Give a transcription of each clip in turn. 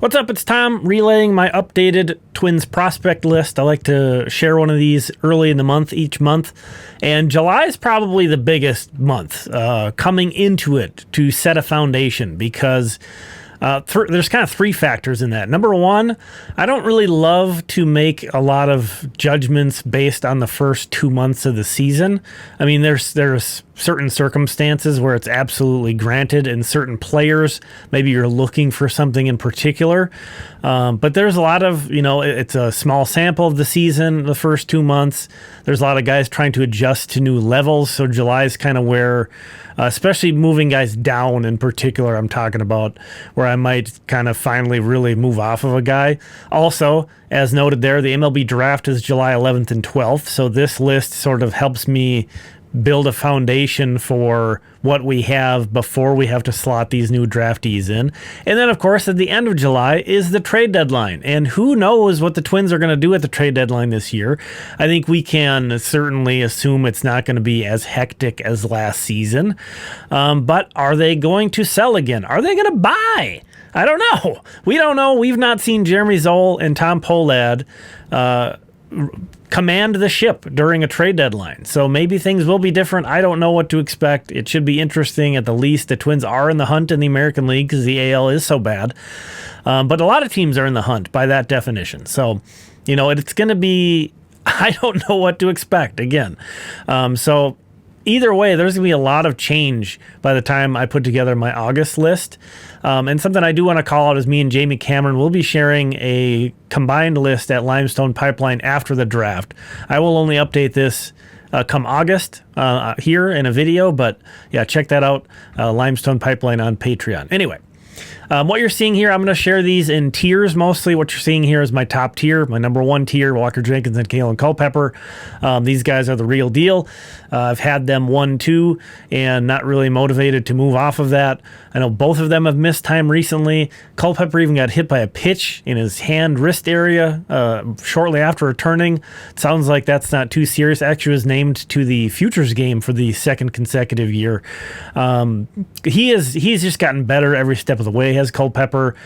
What's up? It's Tom relaying my updated Twins prospect list. I like to share one of these early in the month, each month. And July is probably the biggest month coming into it to set a foundation because there's kind of three factors in that. Number one, I don't really love to make a lot of judgments based on the first 2 months of the season. I mean, there's certain circumstances where it's absolutely granted, and certain players, maybe you're looking for something in particular. But there's a lot of, it's a small sample of the season, the first 2 months. There's a lot of guys trying to adjust to new levels. So July is kind of where, especially moving guys down in particular, I'm talking about, where I might kind of finally really move off of a guy. Also, as noted there, the MLB Draft is July 11th and 12th. So this list sort of helps me build a foundation for what we have before we have to slot these new draftees in. And then, of course, at the end of July is the trade deadline. And who knows what the Twins are going to do at the trade deadline this year. I think we can certainly assume it's not going to be as hectic as last season. But are they going to sell again? Are they going to buy? I don't know. We don't know. We've not seen Jeremy Zoll and Tom Pohlad command the ship during a trade deadline. So maybe things will be different. I don't know what to expect. It should be interesting at the least. The Twins are in the hunt in the American League because the AL is so bad. But a lot of teams are in the hunt by that definition. So, it's going to be, I don't know what to expect again. So either way, there's going to be a lot of change by the time I put together my August list. And something I do want to call out is me and Jamie Cameron will be sharing a combined list at Limestone Pipeline after the draft. I will only update this come August here in a video, but yeah, check that out, Limestone Pipeline on Patreon. Anyway. What you're seeing here, I'm going to share these in tiers mostly. What you're seeing here is my top tier, my number one tier, Walker Jenkins and Kaelen Culpepper. These guys are the real deal. I've had them 1-2 and not really motivated to move off of that. I know both of them have missed time recently. Culpepper even got hit by a pitch in his hand-wrist area shortly after returning. It sounds like that's not too serious. Actually was named to the Futures game for the second consecutive year. He's just gotten better every step of the way. Has Culpepper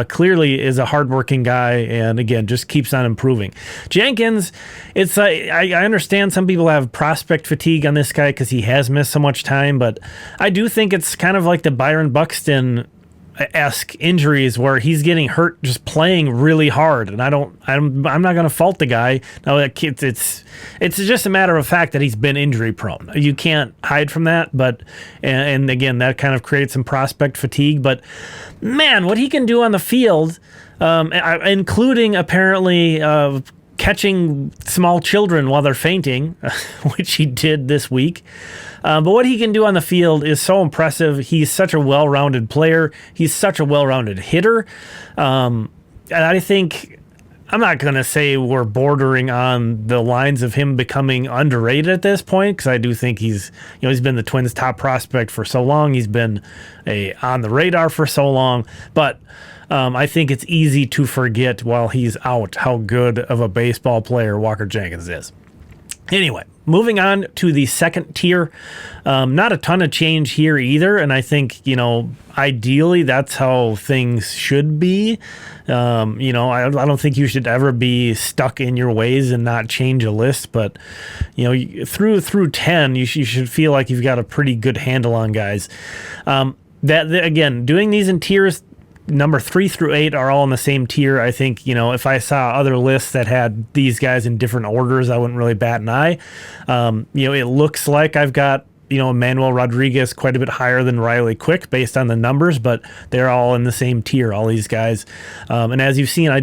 clearly is a hardworking guy, and again just keeps on improving. Jenkins, it's I understand some people have prospect fatigue on this guy because he has missed so much time, but I do think it's kind of like the Byron Buxton-esque injuries where he's getting hurt just playing really hard, and I'm not going to fault the guy. No, it's just a matter of fact that he's been injury prone. You can't hide from that, but and again that kind of creates some prospect fatigue. But man, what he can do on the field, including apparently catching small children while they're fainting, which he did this week. But what he can do on the field is so impressive. He's such a well-rounded player. He's such a well-rounded hitter. And I think, I'm not going to say we're bordering on the lines of him becoming underrated at this point, because I do think he's been the Twins' top prospect for so long. He's been on the radar for so long. But I think it's easy to forget while he's out how good of a baseball player Walker Jenkins is. Anyway, moving on to the second tier, not a ton of change here either, and I think, ideally that's how things should be. I don't think you should ever be stuck in your ways and not change a list, but, through 10, you should feel like you've got a pretty good handle on guys. Again, doing these in tiers, number 3 through 8 are all in the same tier. I think, if I saw other lists that had these guys in different orders, I wouldn't really bat an eye. It looks like I've got, Emmanuel Rodriguez quite a bit higher than Riley Quick based on the numbers, but they're all in the same tier, all these guys. And as you've seen, I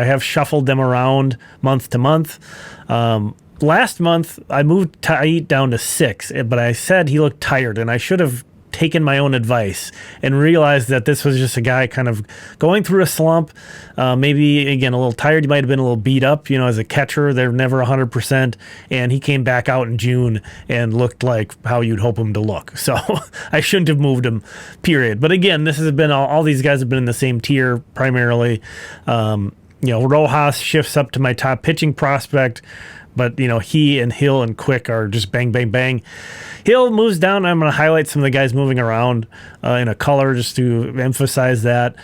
have shuffled them around month to month. Last month, I moved Tait down to 6, but I said he looked tired, and I should have taken my own advice and realized that this was just a guy kind of going through a slump, maybe again a little tired. He might have been a little beat up, as a catcher they're never 100%, and he came back out in June and looked like how you'd hope him to look. So I shouldn't have moved him, period. But again, this has been all these guys have been in the same tier primarily. Rojas shifts up to my top pitching prospect, but he and Hill and Quick are just bang, bang, bang. Hill moves down. I'm going to highlight some of the guys moving around in a color just to emphasize that.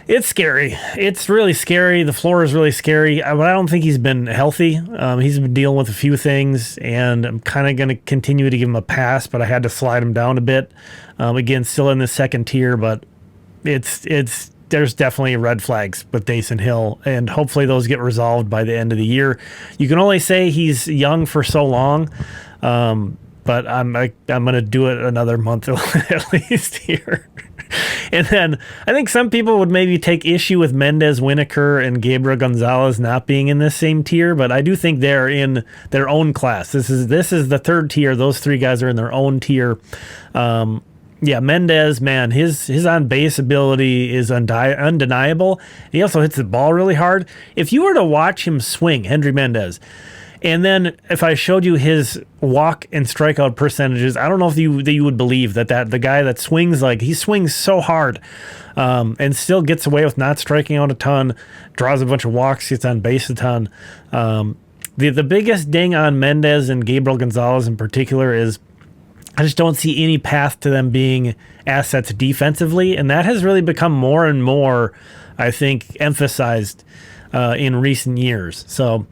It's scary. It's really scary. The floor is really scary. But I don't think he's been healthy. He's been dealing with a few things, and I'm kind of going to continue to give him a pass, but I had to slide him down a bit. Again, still in the second tier, but there's definitely red flags with Dason Hill, and hopefully those get resolved by the end of the year. You can only say he's young for so long, but I'm going to do it another month at least here. And then I think some people would maybe take issue with Mendez, Winokur, and Gabriel Gonzalez not being in this same tier, but I do think they're in their own class. This is the third tier. Those three guys are in their own tier. Yeah, Mendez, man, his on-base ability is undeniable. He also hits the ball really hard. If you were to watch him swing, Hendry Mendez, and then if I showed you his walk and strikeout percentages, I don't know if you would believe that the guy that swings, like, he swings so hard and still gets away with not striking out a ton, draws a bunch of walks, gets on base a ton. The biggest ding on Mendez and Gabriel Gonzalez in particular is I just don't see any path to them being assets defensively, and that has really become more and more, I think, emphasized in recent years. So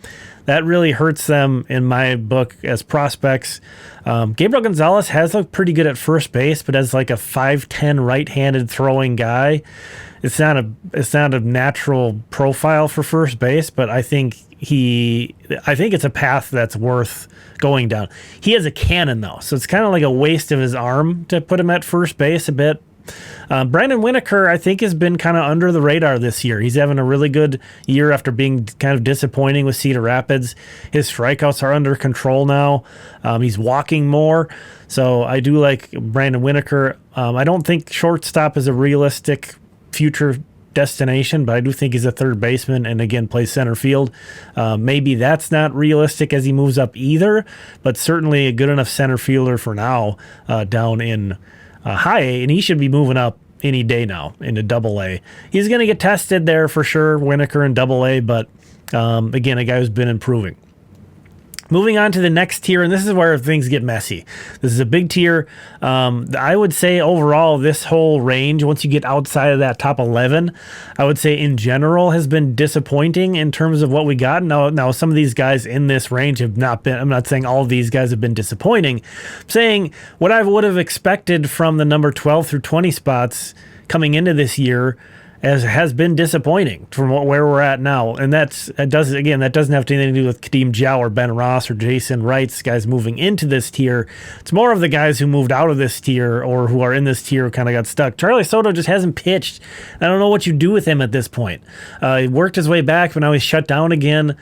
that really hurts them in my book as prospects. Gabriel Gonzalez has looked pretty good at first base, but as like a 5'10" right-handed throwing guy, it's not a natural profile for first base, but I think it's a path that's worth going down. He has a cannon though, so it's kind of like a waste of his arm to put him at first base a bit. Brandon Winokur, I think, has been kind of under the radar this year. He's having a really good year after being kind of disappointing with Cedar Rapids. His strikeouts are under control now. He's walking more. So I do like Brandon Winokur. I don't think shortstop is a realistic future destination, but I do think he's a third baseman and again plays center field. Maybe that's not realistic as he moves up either, but certainly a good enough center fielder for now down in high A, and he should be moving up any day now into double A. He's going to get tested there for sure, Winokur in double A, but again, a guy who's been improving. Moving on to the next tier, and this is where things get messy. This is a big tier. I would say overall, this whole range, once you get outside of that top 11, I would say in general has been disappointing in terms of what we got. Now some of these guys in this range have not been, I'm not saying all of these guys have been disappointing. I'm saying what I would have expected from the number 12 through 20 spots coming into this year has been disappointing from where we're at now. And that doesn't have anything to do with Kadeem Jow or Ben Ross or Jason Wrights, guys moving into this tier. It's more of the guys who moved out of this tier or who are in this tier kind of got stuck. Charlie Soto just hasn't pitched. I don't know what you do with him at this point. He worked his way back, but now he's shut down again.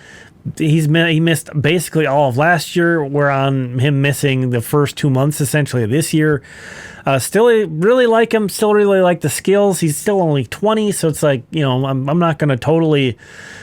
He missed basically all of last year. We're on him missing the first 2 months essentially of this year. Still really like him, still really like the skills. He's still only 20, so it's like, I'm not going to totally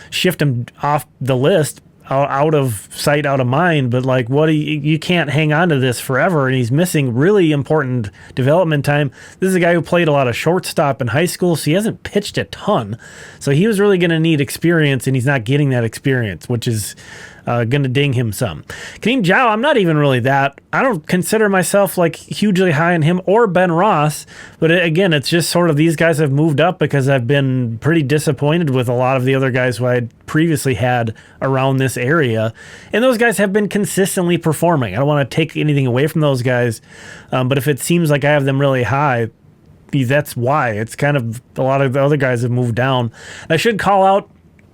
shift him off the list, out of sight, out of mind, but like, you can't hang on to this forever, and he's missing really important development time. This is a guy who played a lot of shortstop in high school, so he hasn't pitched a ton. So he was really going to need experience, and he's not getting that experience, which is going to ding him some. Kadeem Jow, I'm not even really that. I don't consider myself like hugely high on him or Ben Ross, but again, it's just sort of these guys have moved up because I've been pretty disappointed with a lot of the other guys who I had previously had around this area, and those guys have been consistently performing. I don't want to take anything away from those guys, but if it seems like I have them really high, that's why. It's kind of a lot of the other guys have moved down. I should call out,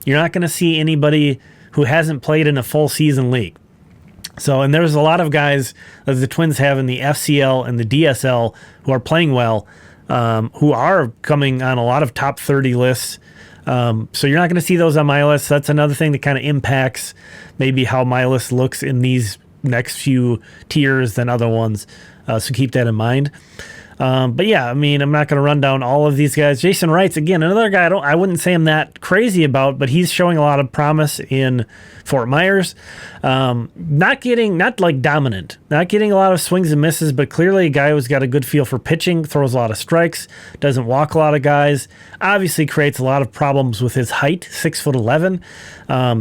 you're not going to see anybody who hasn't played in a full season league. So, and there's a lot of guys that the Twins have in the FCL and the DSL who are playing well, who are coming on a lot of top 30 lists. So you're not going to see those on my list. That's another thing that kind of impacts maybe how my list looks in these next few tiers than other ones. So keep that in mind. But yeah, I mean, I'm not going to run down all of these guys. Jason Wrights, again, another guy I wouldn't say I'm that crazy about, but he's showing a lot of promise in Fort Myers. Not like dominant, not getting a lot of swings and misses, but clearly a guy who's got a good feel for pitching, throws a lot of strikes, doesn't walk a lot of guys, obviously creates a lot of problems with his height, 6'11".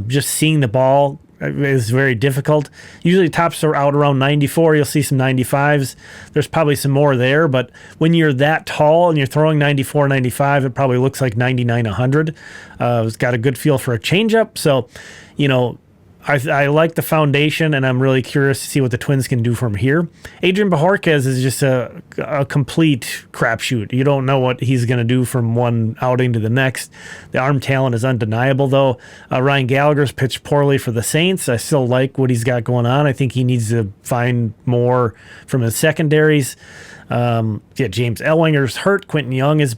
Just seeing the ball is very difficult. Usually tops are out around 94. You'll see some 95s. There's probably some more there, but when you're that tall and you're throwing 94, 95, it probably looks like 99, 100. It's got a good feel for a changeup. So, I like the foundation, and I'm really curious to see what the Twins can do from here. Adrian Bajorquez is just a complete crapshoot. You don't know what he's going to do from one outing to the next. The arm talent is undeniable, though. Ryan Gallagher's pitched poorly for the Saints. I still like what he's got going on. I think he needs to find more from his secondaries. James Ellwinger's hurt. Quentin Young is,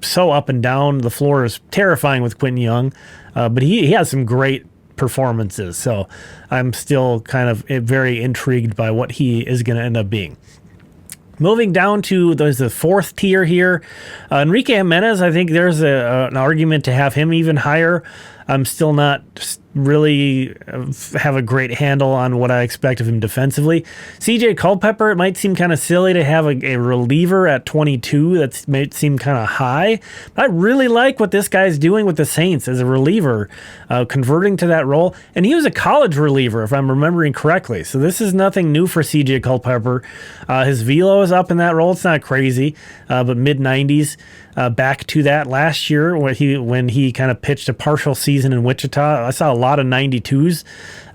so up and down. The floor is terrifying with Quentin Young, but he has some great performances. So I'm still kind of very intrigued by what he is going to end up being. Moving down to there's the fourth tier here. Enrique Jimenez, I think there's an argument to have him even higher. I'm still not really have a great handle on what I expect of him defensively. CJ Culpepper, it might seem kind of silly to have a reliever at 22. That might seem kind of high. But I really like what this guy's doing with the Saints as a reliever, converting to that role. And he was a college reliever, if I'm remembering correctly. So this is nothing new for CJ Culpepper. His velo is up in that role. It's not crazy, but mid-90s. Back to that last year when he kind of pitched a partial season in Wichita. I saw a lot of 92s,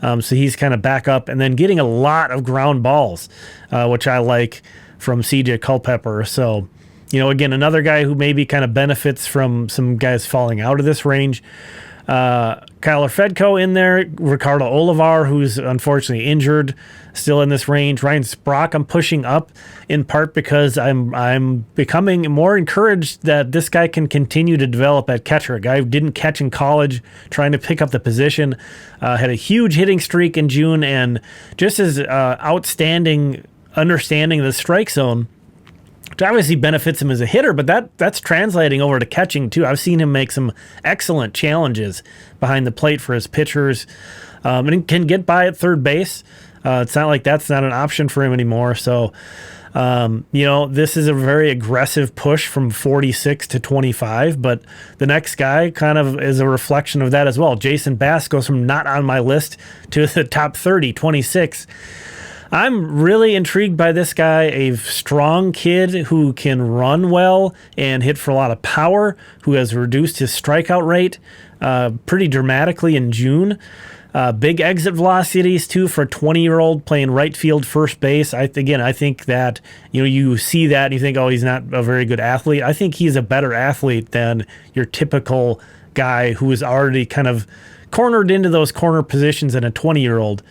so he's kind of back up and then getting a lot of ground balls, which I like from CJ Culpepper. So, again, another guy who maybe kind of benefits from some guys falling out of this range. Kyler Fedko in there, Ricardo Olivar, who's unfortunately injured, still in this range. Ryan Sprock, I'm pushing up in part because I'm becoming more encouraged that this guy can continue to develop at catcher. A guy who didn't catch in college, trying to pick up the position, had a huge hitting streak in June, and just as outstanding understanding of the strike zone, which obviously benefits him as a hitter, but that's translating over to catching too. I've seen him make some excellent challenges behind the plate for his pitchers, and he can get by at third base. It's not like that's not an option for him anymore. So, this is a very aggressive push from 46 to 25, but the next guy kind of is a reflection of that as well. Jason Bass goes from not on my list to the top 30, 26. I'm really intrigued by this guy, a strong kid who can run well and hit for a lot of power, who has reduced his strikeout rate pretty dramatically in June. Big exit velocities, too, for a 20-year-old playing right field, first base. I think that, you see that and you think, oh, he's not a very good athlete. I think he's a better athlete than your typical guy who is already kind of cornered into those corner positions in a 20-year-old.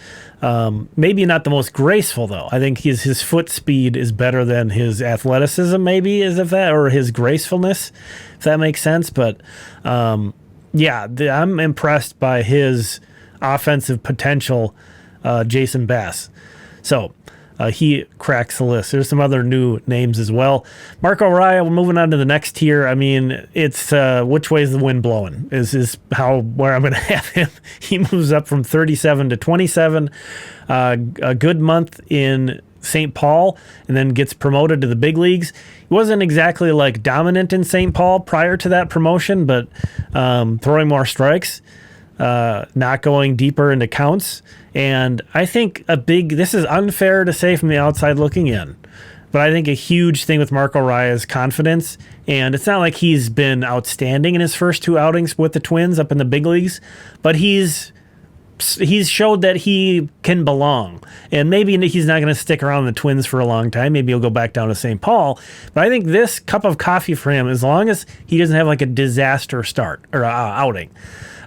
Maybe not the most graceful, though. I think his foot speed is better than his athleticism, maybe, or his gracefulness, if that makes sense. But, I'm impressed by his offensive potential, Jason Bass. So he cracks the list. There's some other new names as well. Marco Raya, we're moving on to the next tier. I mean, it's which way is the wind blowing is where I'm going to have him. He moves up from 37 to 27. A good month in St. Paul, and then gets promoted to the big leagues. He wasn't exactly like dominant in St. Paul prior to that promotion, but throwing more strikes. Not going deeper into counts. And I think this is unfair to say from the outside looking in, but I think a huge thing with Marco Raya is confidence. And it's not like he's been outstanding in his first two outings with the Twins up in the big leagues, but he's showed that he can belong. And maybe he's not going to stick around the Twins for a long time. Maybe he'll go back down to St. Paul. But I think this cup of coffee for him, as long as he doesn't have like a disaster start or outing,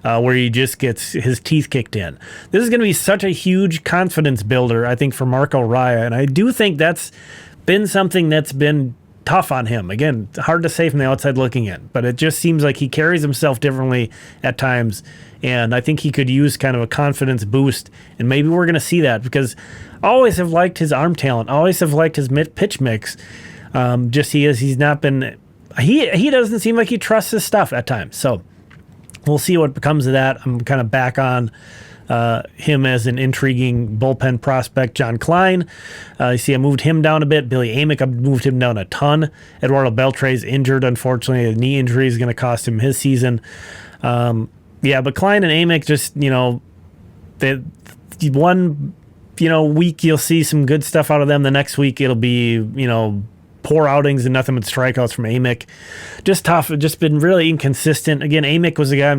where he just gets his teeth kicked in. This is going to be such a huge confidence builder, I think, for Marco Raya. And I do think that's been something that's been tough on him. Again, hard to say from the outside looking in, but it just seems like he carries himself differently at times. And I think he could use kind of a confidence boost. And maybe we're going to see that, because I always have liked his arm talent. I always have liked his pitch mix. He's not been, he doesn't seem like he trusts his stuff at times. So we'll see what becomes of that. I'm kind of back on him as an intriguing bullpen prospect. John Klein, you see I moved him down a bit. Billy Amick, I moved him down a ton. Eduardo Beltre's injured, unfortunately. A knee injury is going to cost him his season. But Klein and Amick just, one, week you'll see some good stuff out of them. The next week it'll be, poor outings and nothing but strikeouts from Amick. Just tough. Just been really inconsistent. Again, Amick was the guy I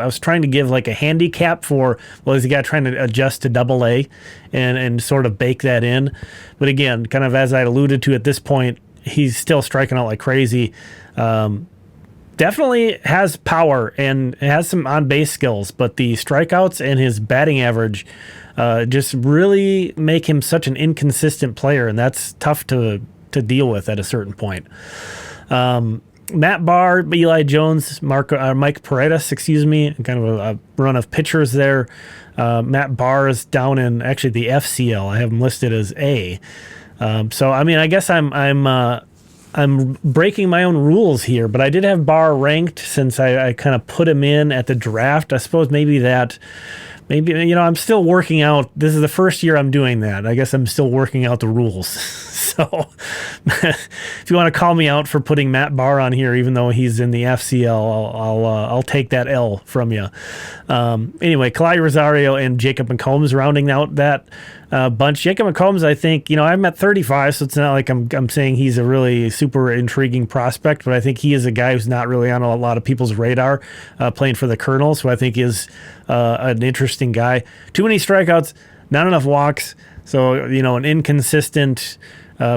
was trying to give like a handicap for. Well, he's the guy trying to adjust to Double-A and sort of bake that in. But again, kind of as I alluded to at this point, he's still striking out like crazy. Definitely has power and has some on-base skills, but the strikeouts and his batting average just really make him such an inconsistent player, and that's tough to deal with at a certain point. Matt Barr, Eli Jones, Mike Paredes, kind of a run of pitchers there. Matt Barr is down in actually the FCL. I have him listed as A. So I mean, I guess I'm breaking my own rules here, but I did have Barr ranked since I kind of put him in at the draft. I suppose maybe I'm still working out. This is the first year I'm doing that. I guess I'm still working out the rules. So if you want to call me out for putting Matt Barr on here, even though he's in the FCL, I'll take that L from you. Anyway, Kalai Rosario and Jacob McCombs rounding out that bunch. Jacob McCombs, I think, I'm at 35, so it's not like I'm saying he's a really super intriguing prospect, but I think he is a guy who's not really on a lot of people's radar, playing for the Colonels, who I think is an interesting guy. Too many strikeouts, not enough walks, so an inconsistent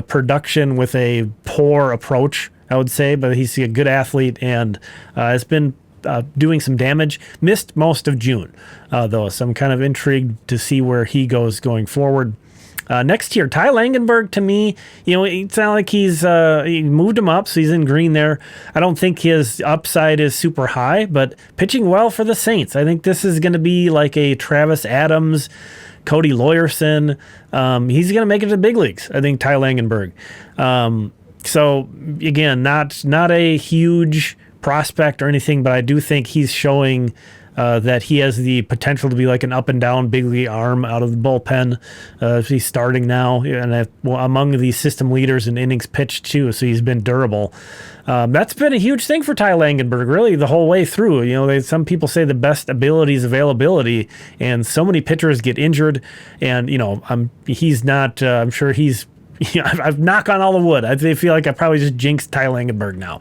production with a poor approach, I would say, but he's a good athlete and has been doing some damage. Missed most of June, though, so I'm kind of intrigued to see where he goes going forward. Next here, Ty Langenberg, to me, it's not like he moved him up, so he's in green there. I don't think his upside is super high, but pitching well for the Saints. I think this is going to be like a Travis Adams, Cody Lawyerson. He's going to make it to the big leagues, I think, Ty Langenberg. So, again, not a huge prospect or anything, but I do think he's showing that he has the potential to be like an up and down big league arm out of the bullpen. He's starting now, and among the system leaders in innings pitched too, so he's been durable. That's been a huge thing for Ty Langenberg, really, the whole way through. Some people say the best ability is availability, and so many pitchers get injured, and he's not. I'm sure he's. I've knocked on all the wood. I feel like I probably just jinxed Ty Langenberg now.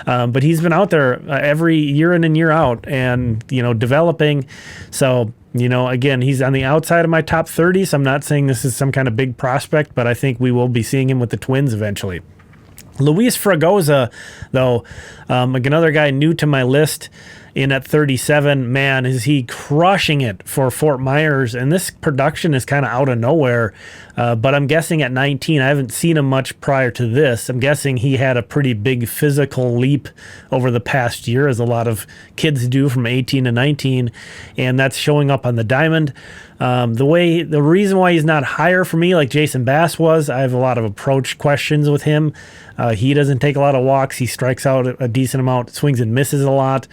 But he's been out there every year in and year out and, developing. So, again, he's on the outside of my top 30. So I'm not saying this is some kind of big prospect, but I think we will be seeing him with the Twins eventually. Luis Fragoza, though, another guy new to my list, in at 37, man, is he crushing it for Fort Myers. And this production is kind of out of nowhere. But I'm guessing at 19, I haven't seen him much prior to this. I'm guessing he had a pretty big physical leap over the past year, as a lot of kids do from 18 to 19. And that's showing up on the diamond. The reason why he's not higher for me, like Jason Bass was, I have a lot of approach questions with him. He doesn't take a lot of walks. He strikes out a decent amount, swings and misses a lot,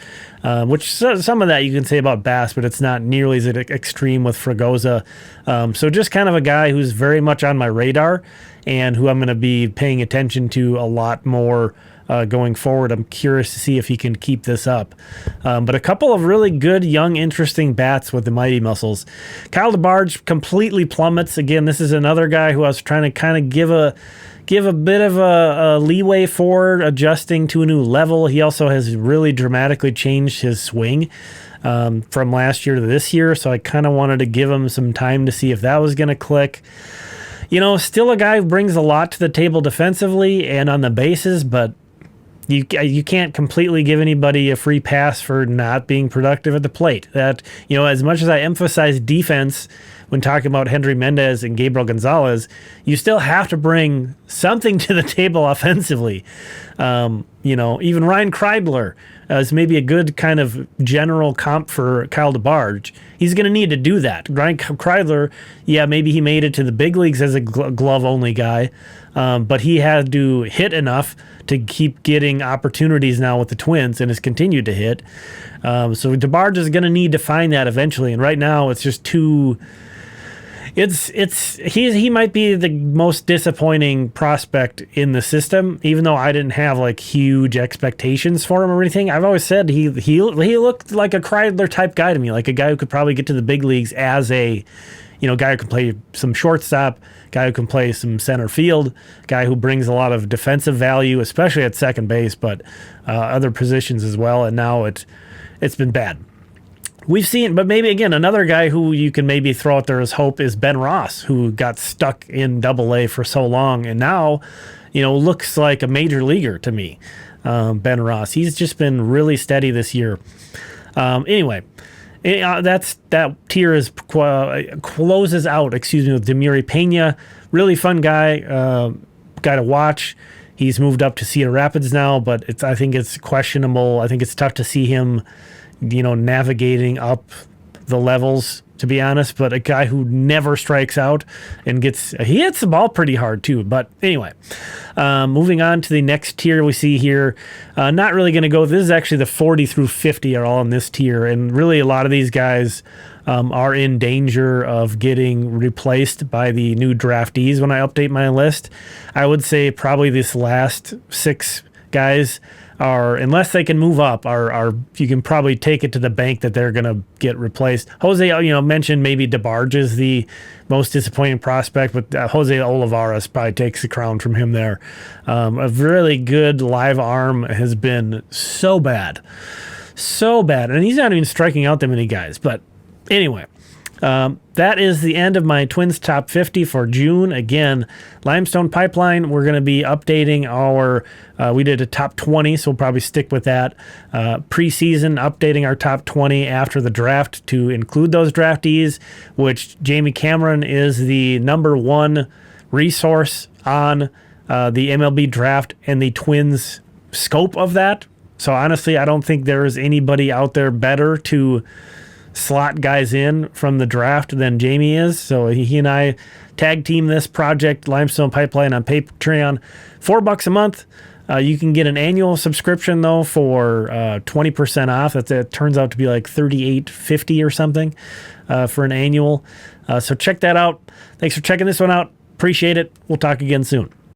which some of that you can say about Bass, but it's not nearly as extreme with Fragoza. So just kind of a guy who's very much on my radar and who I'm going to be paying attention to a lot more going forward. I'm curious to see if he can keep this up. But a couple of really good, young, interesting bats with the Mighty Muscles. Kyle DeBarge completely plummets. Again, this is another guy who I was trying to kind of give a bit of a leeway for, adjusting to a new level. He also has really dramatically changed his swing from last year to this year, so I kind of wanted to give him some time to see if that was going to click. Still a guy who brings a lot to the table defensively and on the bases, but you can't completely give anybody a free pass for not being productive at the plate. That, as much as I emphasize defense when talking about Henry Mendez and Gabriel Gonzalez, you still have to bring something to the table offensively. Even Ryan Kreidler is maybe a good kind of general comp for Kyle DeBarge. He's going to need to do that. Ryan Kreidler, maybe he made it to the big leagues as a glove-only guy, but he had to hit enough to keep getting opportunities now with the Twins and has continued to hit. So DeBarge is going to need to find that eventually, and right now it's just too He might be the most disappointing prospect in the system, even though I didn't have like huge expectations for him or anything. I've always said he looked like a Kreidler type guy to me, like a guy who could probably get to the big leagues as a, guy who can play some shortstop, guy who can play some center field, guy who brings a lot of defensive value, especially at second base, but other positions as well. And now it's been bad. We've seen, but maybe again, another guy who you can maybe throw out there as hope is Ben Ross, who got stuck in Double-A for so long and now, looks like a major leaguer to me. Ben Ross, he's just been really steady this year. Anyway, that tier closes out. With Demuri Pena, really fun guy, guy to watch. He's moved up to Cedar Rapids now, but I think it's questionable. I think it's tough to see him navigating up the levels, to be honest, but a guy who never strikes out and he hits the ball pretty hard too. But anyway, moving on to the next tier we see here, not really going to go, this is actually the 40 through 50 are all in this tier. And really a lot of these guys are in danger of getting replaced by the new draftees when I update my list. I would say probably this last 6 guys are, unless they can move up, are you can probably take it to the bank that they're going to get replaced. Jose, mentioned maybe DeBarge is the most disappointing prospect, but Jose Olivares probably takes the crown from him there. A really good live arm has been so bad, and he's not even striking out that many guys. But anyway, that is the end of my Twins Top 50 for June. Again, Limestone Pipeline, we're going to be updating our, we did a top 20, so we'll probably stick with that. Preseason, updating our top 20 after the draft to include those draftees, which Jamie Cameron is the #1 resource on the MLB Draft and the Twins scope of that. So honestly, I don't think there is anybody out there better to slot guys in from the draft than Jamie is. So he and I tag team this project, Limestone Pipeline, on Patreon. $4 a month. You can get an annual subscription though for 20% off. That turns out to be like $38.50 or something for an annual. So check that out. Thanks for checking this one out. Appreciate it. We'll talk again soon.